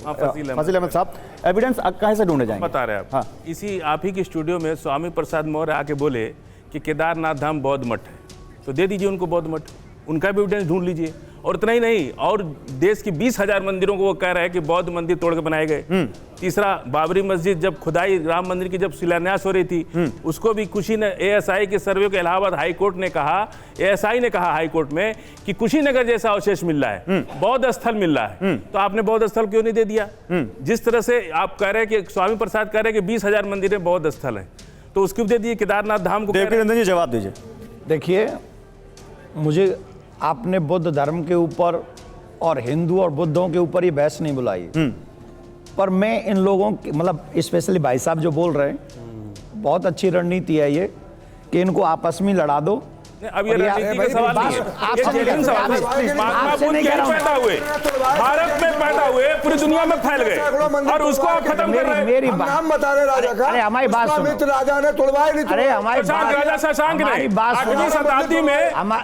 फजील अहमद साहब, एविडेंस कहाँ से ढूंढे जाएंगे? बता रहे हैं आप। हाँ। इसी आप ही की स्टूडियो में स्वामी प्रसाद मौर्य आके बोले कि केदारनाथ धाम बौद्ध मठ है, तो दे दीजिए उनको बौद्ध मठ, उनका भी एविडेंस ढूंढ लीजिए। और इतना ही नहीं, और देश की 20,000 मंदिरों को वो कह रहे हैं कि बौद्ध मंदिर तोड़ के बनाए गए। तीसरा, बाबरी मस्जिद जब खुदाई राम मंदिर की जब शिलान्यास हो रही थी, उसको भी कुशीनगर एएसआई के सर्वे को इलाहाबाद हाई कोर्ट ने कहा, एएसआई ने कहा हाई कोर्ट में कि कुशीनगर जैसा अवशेष मिल रहा है, बौद्ध स्थल मिल रहा है, तो आपने बौद्ध स्थल क्यों नहीं दे दिया? जिस तरह से आप कह रहे हैं कि स्वामी प्रसाद कह रहे हैं कि 20,000 मंदिर बौद्ध स्थल है, तो उसको दे दिए। केदारनाथ धाम को नंदन जी जवाब दीजिए। देखिए, मुझे आपने बुद्ध धर्म के ऊपर और हिंदू और बुद्धों के ऊपर ये बहस नहीं बुलाई, पर मैं इन लोगों की, मतलब स्पेशली भाई साहब जो बोल रहे हैं, बहुत अच्छी रणनीति है ये कि इनको आपस में लड़ा दो। अब ये रणनीति का सवाल नहीं है, ये जेन्युइन सवाल है। महात्मा बुद्ध कहीं पैदा हुए, भारत में पैदा हुए, पूरी दुनिया में फैल गए, और उसको आप खत्म कर रहे हैं। मेरी नाम बता रहे राजा का। अरे हमारी बात सुनो। राजा ने तोड़वाए नहीं। अरे हमारी राजा शशांक ने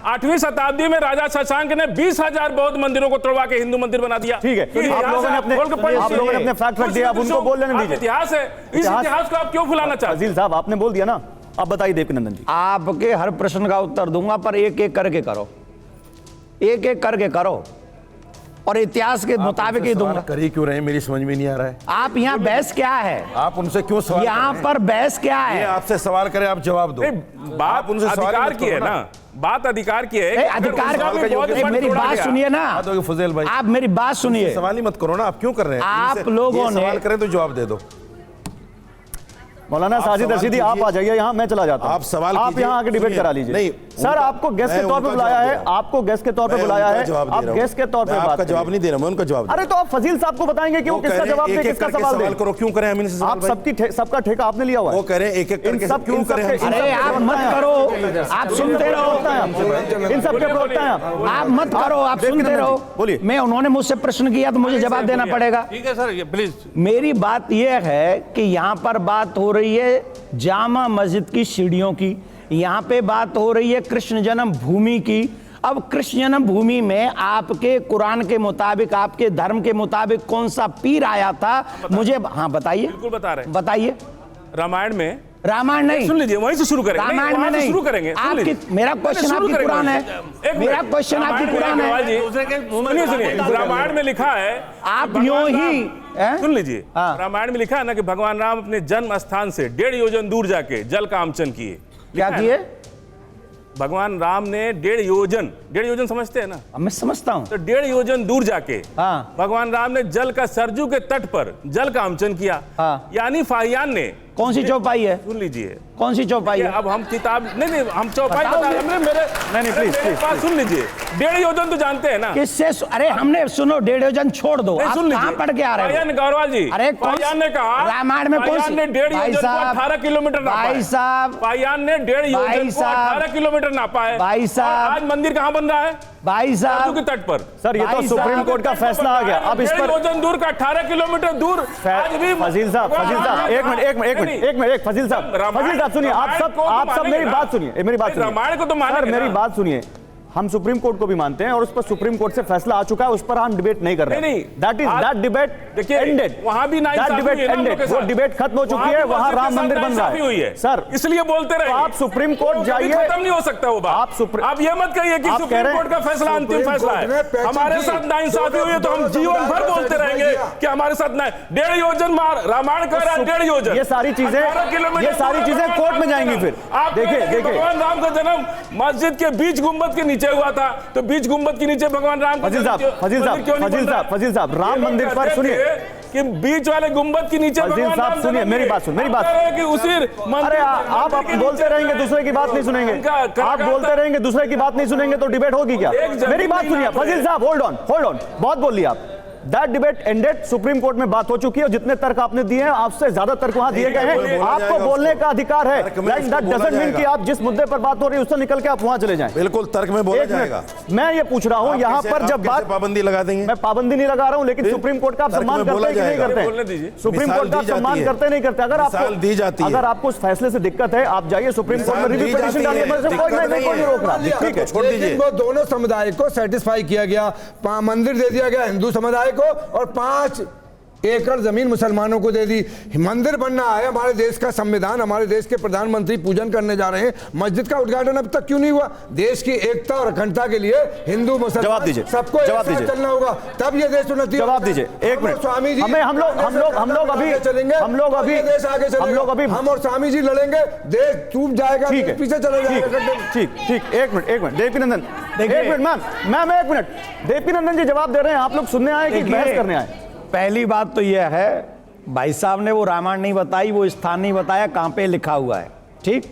8वीं शताब्दी में राजा शशांक ने 20,000 बौद्ध मंदिरों को तोड़वा के हिंदू मंदिर बना दिया। ठीक है, आप लोगों ने अपने फैक्ट रख दिया, अब उनको बोल लेने दीजिए। इतिहास है, इस इतिहास को आप क्यों भुलाना चाहते हैं? फजील साहब, आपने बोल दिया ना, अब बताइए देवकीनंदन जी। आपके हर प्रश्न का उत्तर दूंगा, पर एक एक करके करो, एक एक करके करो, और इतिहास के मुताबिक ही दूंगा। कर ही क्यों रहे हैं, मेरी समझ में नहीं आ रहा है। आप यहाँ बहस क्या है? आप उनसे क्यों सवाल यहाँ पर बहस क्या है? ये आपसे सवाल करें, आप जवाब दो। बात उनसे अधिकार की है ना, बात अधिकार की है। अधिकार का मेरी बात सुनिए ना फजील भाई, आप मेरी बात सुनिए। सवाल ही मत करो ना, आप क्यों कर रहे हैं? आप लोगों ने सवाल करें तो जवाब दे दो। मौलाना साजिद रशीदी, आप आ जाइए यहाँ, मैं चला जाता हूँ। आप सवाल आप यहाँ आके डिबेट करा लीजिए। नहीं सर, आपको गेस्ट के तौर पे बुलाया है, आपको गेस्ट के तौर पे बुलाया है, आप गेस्ट के तौर पे बात का जवाब नहीं दे रहा, मैं उनका जवाब। अरे तो आप फजील साहब को बताएंगे कि वो किसका जवाब दे, किसका सवाल दे। करो, क्यों करें हम इनसे? आप सबका ठेका आपने लिया हुआ है। वो करें एक एक करके, सब क्यों करें? अरे आप मत करो, आप सुनते रहो, इन सबके प्रवक्ता हैं आप मत करो, आप सुनते रहो। बोलिए। मैं, उन्होंने मुझसे प्रश्न किया तो मुझे जवाब देना पड़ेगा। ठीक है सर, प्लीज। मेरी बात यह है कि यहाँ पर बात हो रही है जामा मस्जिद की सीढ़ियों की, यहाँ पे बात हो रही है कृष्ण जन्म भूमि की। अब कृष्ण जन्म भूमि में आपके कुरान के मुताबिक, आपके धर्म के मुताबिक कौन सा पीर आया था? मुझे हाँ बताइए। बिल्कुल बता रहे हैं। बताइए। रामायण में, रामायण नहीं, सुन लीजिए, वहीं से शुरू करेंगे। रामायण में नहीं, शुरू करेंगे। आपकी, मेरा क्वेश्चन आपकी कुरान है, मेरा क्वेश्चन आपकी कुरान है। सुनिए, रामायण में लिखा है, आप यूं ही सुन लीजिए, हाँ। रामायण में लिखा है ना कि भगवान राम अपने जन्म स्थान से 1.5 योजन दूर जाके जल का आमचन किए। क्या किए? भगवान राम ने 1.5 योजन समझते हैं ना? मैं समझता हूँ। तो 1.5 योजन दूर जाके हाँ। भगवान राम ने जल का, सरजू के तट पर जल का आमचन किया। हाँ। यानी फाहियान ने, कौन सी चौपाई है? सुन लीजिए, कौन सी चौपाई है? अब हम किताब नहीं, हम चौपाई बता रहे हैं। नहीं, प्लीज बात सुन लीजिए। 1.5 योजन तो जानते हैं ना? किससे? अरे हमने, सुनो, 1.5 योजन छोड़ दो, आप सुन कहाँ पढ़ के आ रहे हो? गौरवाल जी, अरे फाहियान ने कहा, रामायण में कौन सी? 1.5 योजन को 18 किलोमीटर नापा है। भाई साहब, फाहियान ने 1.5 योजन को 18 किलोमीटर नापा है। भाई साहब, आज मंदिर कहाँ बन रहा है? भाई साहब के तट पर। सर, ये तो सुप्रीम कोर्ट का फैसला आ गया। अब इस पर 1.5 योजन दूर का 18 किलोमीटर दूर आज भी फजील साहब, एक मिनट, फजील साहब सुनिए, आप सब मेरी बात सुनिए, रामायण को तो सर, मेरी बात सुनिए। हम सुप्रीम कोर्ट को भी मानते हैं और उस पर सुप्रीम कोर्ट से फैसला आ चुका है, उस पर हम डिबेट नहीं कर रहे हैं। दैट डिबेट एंडेड, वहां भी वो डिबेट खत्म हो चुकी है, वहां राम मंदिर बन रहा है। सर, इसलिए बोलते रहे, आप सुप्रीम कोर्ट जाइए, खत्म नहीं हो सकता वो बात। आप ये मत कहिए कि सुप्रीम कोर्ट का फैसला अंतिम फैसला है। हमारे साथ नाइंसाफी हुई है तो हम जीवन भर बोलते रहेंगे कि हमारे साथ 1.5 योजन रामायण कह रहा है, 1.5 योजन। ये सारी चीजें कोर्ट में जाएंगी। फिर आप देखिए, भगवान राम का जन्म मस्जिद के बीच गुम्बद के नीचे हुआ था, तो बीच गुम्बद के नीचे भगवान राम फजील साहब, राम मंदिर पर सुनिए कि बीच वाले गुम्बद के नीचे फजील साहब सुनिए, मेरी बात कि उसी अरे आप बोलते रहेंगे, दूसरे की बात नहीं सुनेंगे। आप बोलते रहेंगे, दूसरे की बात नहीं सुनेंगे तो डिबेट होगी क्या? मेरी बात सुनिए फजील साहब, होल्ड ऑन, बहुत बोल लिया आप। That debate ended, supreme court में बात हो चुकी है और जितने तर्क आपने दिए हैं, आपसे ज्यादा तर्क वहां दिए गए हैं। आपको बोलने का अधिकार है। दैट डजंट मीन कि आप जिस मुद्दे पर बात हो रही है उससे निकल के आप वहां चले जाएं। बिल्कुल तर्क में बोला जाएगा। मैं ये पूछ रहा हूं, यहां पर जब बात, पाबंदी लगा देंगे। मैं पाबंदी नहीं लगा रहा हूं, लेकिन सुप्रीम कोर्ट का आप सम्मान करते हैं कि नहीं करते? सुप्रीम कोर्ट का सम्मान करते नहीं करते? अगर आपको उस फैसले से दिक्कत है, आप जाइए सुप्रीम कोर्ट में रिव्यू पिटीशन डालिए, कोई रोक रहा। ठीक है, छोड़ दीजिए। वो दोनों समुदाय को सेटिस्फाई किया गया, मंदिर दे दिया गया हिंदू समुदाय को और 5 एकड़ जमीन मुसलमानों को दे दी, मंदिर बनना है, हमारे देश का संविधान, हमारे देश के प्रधानमंत्री पूजन करने जा रहे हैं, मस्जिद का उद्घाटन अब तक क्यों नहीं हुआ? देश की एकता और अखंडता के लिए हिंदू मुसलमान जवाब दीजिए, सबको एक साथ चलना होगा, तब ये देश उन्नति। जवाब दीजिए, एक मिनट। स्वामी जी हम लोग अभी चलेंगे, देश आगे चलेगा, हम और स्वामी जी लड़ेंगे, देश टूट जाएगा, पीछे चले जाएगा। ठीक, एक मिनट देवकीनंदन, एक मिनट मैम एक मिनट। देवकीनंदन जी जवाब दे रहे हैं, आप लोग सुनने आए कि बहस करने आए? पहली बात तो यह है, भाई साहब ने वो रामायण नहीं बताई, वो स्थान नहीं बताया कहां पे लिखा हुआ है, ठीक?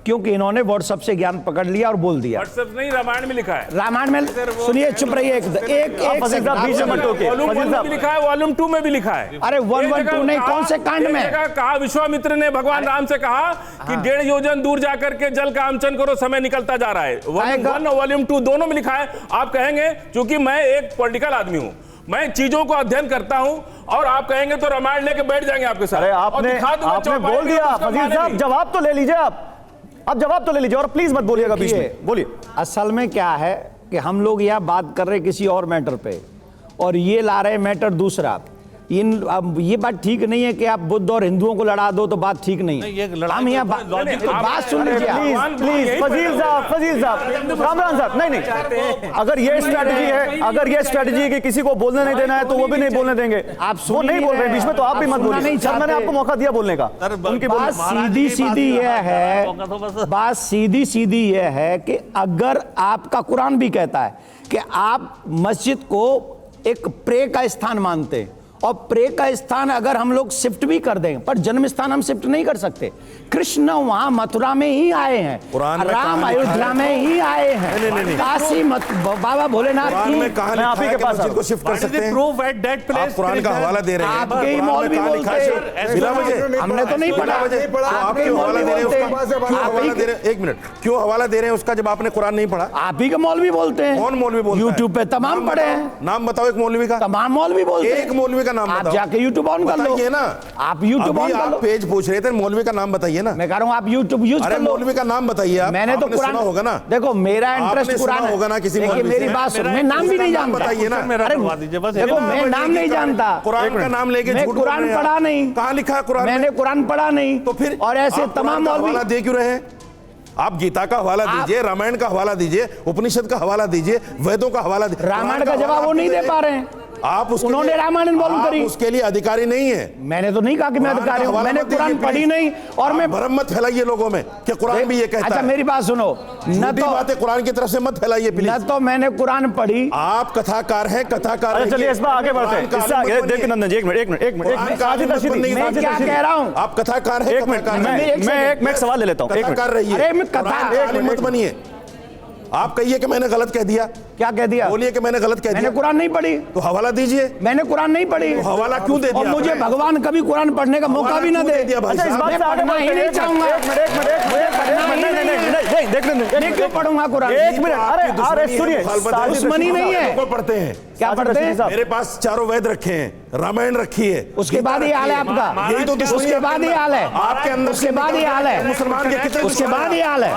क्योंकि इन्होंने व्हाट्सएप से ज्ञान पकड़ लिया और बोल दिया। व्हाट्सएप नहीं, रामायण में लिखा है। रामायण में सुनिए, चुप रहिए एक वॉल्यूम 1 में लिखा है, वॉल्यूम 2 में भी लिखा है। अरे 1, 1, 2 नहीं, कौन से कांड में कहा? विश्वामित्र ने भगवान राम से कहा कि 1.5 योजन दूर जाकर के जल का आमचन करो, समय निकलता जा रहा है। वॉल्यूम 1 और वॉल्यूम 2 दोनों में लिखा है। आप कहेंगे क्योंकि मैं एक पॉलिटिकल आदमी हूं, मैं चीजों को अध्ययन करता हूं, और आप कहेंगे तो रामायण लेके बैठ जाएंगे आपके साथ। अरे आपने बोल दिया फजील साहब, जवाब तो ले लीजिए आप जवाब तो ले लीजिए, और प्लीज मत बोलिएगा बीच में, बोलिए। असल में क्या है कि हम लोग यह बात कर रहे किसी और मैटर पे, और ये ला रहे मैटर दूसरा। अब ये बात ठीक नहीं है कि आप बुद्ध और हिंदुओं को लड़ा दो, तो बात ठीक नहीं है। हम यहाँ बात सुन लीजिए, प्लीज फजील साहब, रामरान साहब, नहीं, अगर ये स्ट्रेटजी है कि किसी को बोलने नहीं देना है तो वो भी नहीं बोलने देंगे। आप वो नहीं बोल रहे बीच में, तो आप भी मत बोलिए। सर मैंने आपको मौका दिया बोलने का। उनकी बात सीधी सीधी यह है कि अगर आपका कुरान भी कहता है कि आप मस्जिद को एक प्रे का स्थान मानते हैं, और प्रे का स्थान अगर हम लोग शिफ्ट भी कर दें, पर जन्म स्थान हम शिफ्ट नहीं कर सकते। कृष्ण वहां मथुरा में ही आए हैं, राम अयोध्या में ही आए हैं, काशी बाबा भोलेनाथ की। मैं आप ही के पास को शिफ्ट कर सकते हैं। Proof at that place. आप कुरान का हवाला दे रहे हैं, आपके ही मौलवी बोलते हैं, हमने तो नहीं पढ़ा, आपके मौलवी बोलते हैं। एक मिनट, क्यों हवाला दे रहे हैं उसका जब आपने कुरान नहीं पढ़ा? आप ही के मौलवी बोलते हैं। कौन मौलवी बोलता है? यूट्यूब पे तमाम पढ़े हैं। नाम बताओ एक मौलवी का। तमाम मौलवी बोलते हैं। एक मौलवी का नाम आप बताओ। जाके यूट्यूब ऑन कर लो। बताइए ना, आप यूट्यूब ऑन कर लो। पेज पूछ रहे थे, मौलवी का नाम बताइए ना। मैं कह रहा हूँ आप यूट्यूब यूज कर लो। मौलवी का नाम बताइए आप। मैंने तो कुरान होगा ना। देखो मेरा इंटरेस्ट कुरान होगा ना किसी देखिए मेरी बात सुन, मैं नाम भी नहीं जानता। बताइए ना। देखो मैं नाम नहीं जानता, कुरान का नाम लेके मैं कुरान पढ़ा नहीं। कहाँ लिखा है कुरान? मैंने कुरान पढ़ा नहीं, तो फिर और ऐसे तमाम हवाला दे क्यों रहे हैं? आप गीता का हवाला दीजिए, रामायण का हवाला दीजिए, उपनिषद का हवाला दीजिए, वेदों का हवाला दीजिए। रामायण का जवाब वो नहीं दे पा रहे हैं। आप उन्होंने रामायण बोल करी, उसके लिए अधिकारी नहीं है। मैंने तो नहीं कहा कि मैं अधिकारी हूं, मैंने कुरान पढ़ी नहीं। और मैं भ्रम मत फैलाइए लोगों में कि कुरान भी ये कहता है। अच्छा मेरी बात सुनो, न तो बातें कुरान की तरफ से मत फैलाइए प्लीज। न तो मैंने कुरान पढ़ी। आप कथाकार हैं, कथाकार। चलिए इस बार आगे बढ़ते हैं। देवकीनंदन जी एक मिनट, साजिद रशीदी, मैं क्या कह रहा हूं? आप कथाकार हैं। एक मिनट, मैं एक सवाल ले लेता हूं। कथाकार रहिए। अरे मैं कथा मत बनिए। आप कहिए कि मैंने गलत कह दिया। क्या कह दिया? बोलिए कि मैंने गलत कह दिया। मैंने कुरान नहीं पढ़ी। तो हवाला दीजिए। मैंने कुरान नहीं पढ़ी। तो हवाला क्यों दे दिया? और मुझे भगवान कभी कुरान पढ़ने का मौका भी ना दे। अच्छा इस बात से आगे बढ़ना ही नहीं चाहूंगा। एक क्यों पढ़ूंगा कुरान? एक मिनट, अरे सुनिए, दुश्मनी नहीं है। पढ़ते हैं क्या पढ़ते हैं? मेरे पास चारों वेद रखे हैं, रामायण रखी है। उसके बाद ये हाल है आपका। यही तो दुश्मनी। उसके बाद ये हाल है आपके अंदर। उसके बाद ये हाल है मुसलमान के कितने? उसके बाद ये हाल है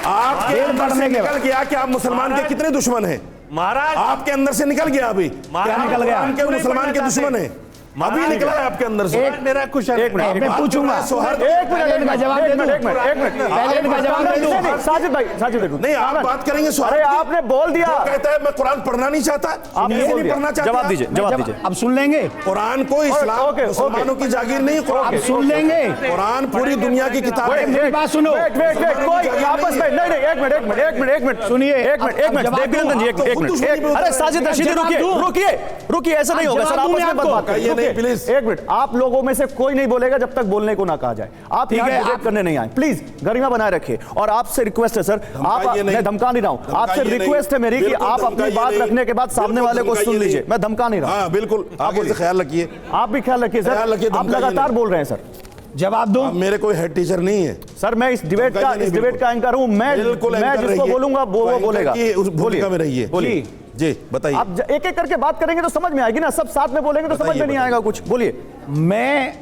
आपके अंदर से निकल गया कि आप मुसलमान के कितने दुश्मन हैं? महाराज आपके अंदर से निकल गया अभी। क्या निकल गया? के मुसलमान के दुश्मन है, अभी निकला है आपके अंदर से। मेरा क्वेश्चन, एक मिनट मैं पूछूंगा। एक मिनट का जवाब दे दूं। एक मिनट पहले इनका जवाब दे दूं। साजिद भाई नहीं, आप बात करेंगे। अरे आपने बोल दिया। कहता है मैं कुरान पढ़ना नहीं चाहता। आप नहीं पढ़ना चाहता। जवाब दीजिए। अब सुन लेंगे। कुरान को इस्लाम मुसलमानों की जागीर नहीं। अब सुन लेंगे। कुरान पूरी दुनिया की किताब है। मेरी बात सुनो। कोई आपस में नहीं, एक मिनट सुनिए। एक मिनट देवकीनंदन जी, एक मिनट। अरे साजिद रशीदी रुकिए, ऐसा नहीं होगा सर, आपस में बात करिए प्लीज। एक मिनट, आप लोगों में से कोई नहीं बोलेगा जब तक बोलने को ना कहा जाए। आप यहाँ डिबेट करने नहीं आए, प्लीज गरिमा बनाए रखिए। और आपसे रिक्वेस्ट है सर, आप, मैं धमका नहीं रहा हूँ, आपसे रिक्वेस्ट है मेरी कि आप अपनी बात रखने के बाद सामने वाले को सुन लीजिए। मैं धमका नहीं रहा हूँ। बिल्कुल, आप ख्याल रखिए। आप भी ख्याल रखिए सर, आप लगातार बोल रहे हैं सर। जवाब दो। मेरे कोई हेड टीचर नहीं है सर, मैं इस डिबेट का एंकर हूँ। मैं जिसको बोलूंगा वो बोलेगा। भूमिका में रहिए। बोलिए जी, बताइए। आप एक एक करके बात करेंगे तो समझ में आएगी ना, सब साथ में बोलेंगे तो समझ में नहीं आएगा कुछ। बोलिए। मैं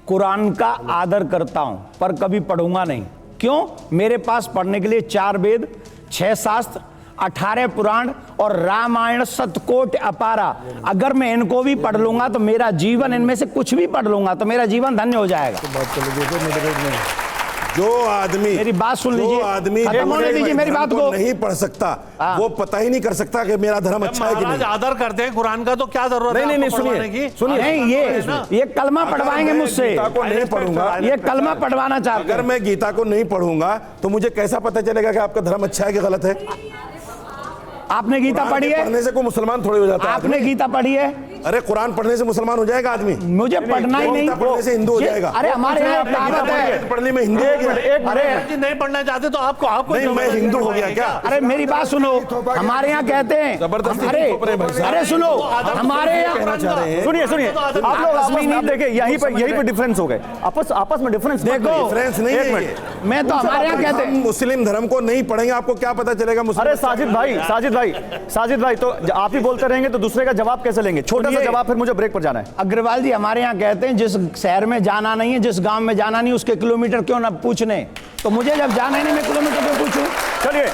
कुरान का आदर करता हूं पर कभी पढ़ूंगा नहीं। क्यों? मेरे पास पढ़ने के लिए 4 वेद, 6 शास्त्र, 18 पुराण और रामायण शतकोट अपारा, अगर मैं इनको भी पढ़ लूंगा तो मेरा जीवन, इनमें से कुछ भी पढ़ लूंगा तो मेरा जीवन धन्य हो जाएगा। जो आदमी, मेरी बात सुन लीजिए, जो आदमी खत्म होने दीजिए मेरी बात को। नहीं पढ़ सकता, वो पता ही नहीं कर सकता कि मेरा धर्म अच्छा है कि नहीं। आदर करते हैं कुरान का, तो क्या जरूरत है? नहीं, सुनिए, नहीं, ये कलमा पढ़वाएंगे मुझसे, गीता को नहीं पढ़ूंगा, ये कलमा पढ़वाना चाहते हैं। अगर मैं गीता को नहीं पढ़ूंगा तो मुझे कैसा पता चलेगा कि आपका धर्म अच्छा है कि गलत है? आपने गीता पढ़ी है? पढ़ने से कोई मुसलमान थोड़ी हो जाता है। आपने गीता पढ़ी है? अरे कुरान पढ़ने से मुसलमान हो जाएगा आदमी? मुझे पढ़ना ही नहीं, पढ़ने से हिंदू हो जाएगा। अरे हमारे यहाँ कहावत है, पढ़ने में हिंदू हो गया। अरे नहीं पढ़ना चाहते तो आपको नहीं, मैं हिंदू हो गया क्या? अरे मेरी बात सुनो, हमारे यहाँ कहते हैं, अरे सुनो, हमारे यहाँ सुनिए आप लोग आप देखिए, यहीं पे डिफरेंस हो गए, आपस में डिफरेंस देखो, डिफरेंस नहीं है। मैं तो हमारे यहाँ कहते हैं मुस्लिम धर्म को नहीं पढ़ेंगे, आपको क्या पता चलेगा? अरे साजिद भाई तो आप ही बोलते रहेंगे तो दूसरे का जवाब कैसे लेंगे? छोटा सा जवाब, फिर मुझे ब्रेक पर जाना है। अग्रवाल जी, हमारे यहाँ कहते हैं जिस शहर में जाना नहीं है, जिस गांव में जाना नहीं, उसके किलोमीटर क्यों ना पूछने। तो मुझे जब जाना ही नहीं, मैं किलोमीटर क्यों पूछूं? चलिए,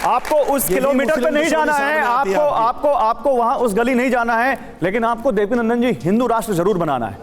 आपको उस किलोमीटर पे नहीं जाना है, आपको वहां उस गली नहीं जाना है, लेकिन आपको देवीनंदन जी हिंदू राष्ट्र जरूर बनाना है।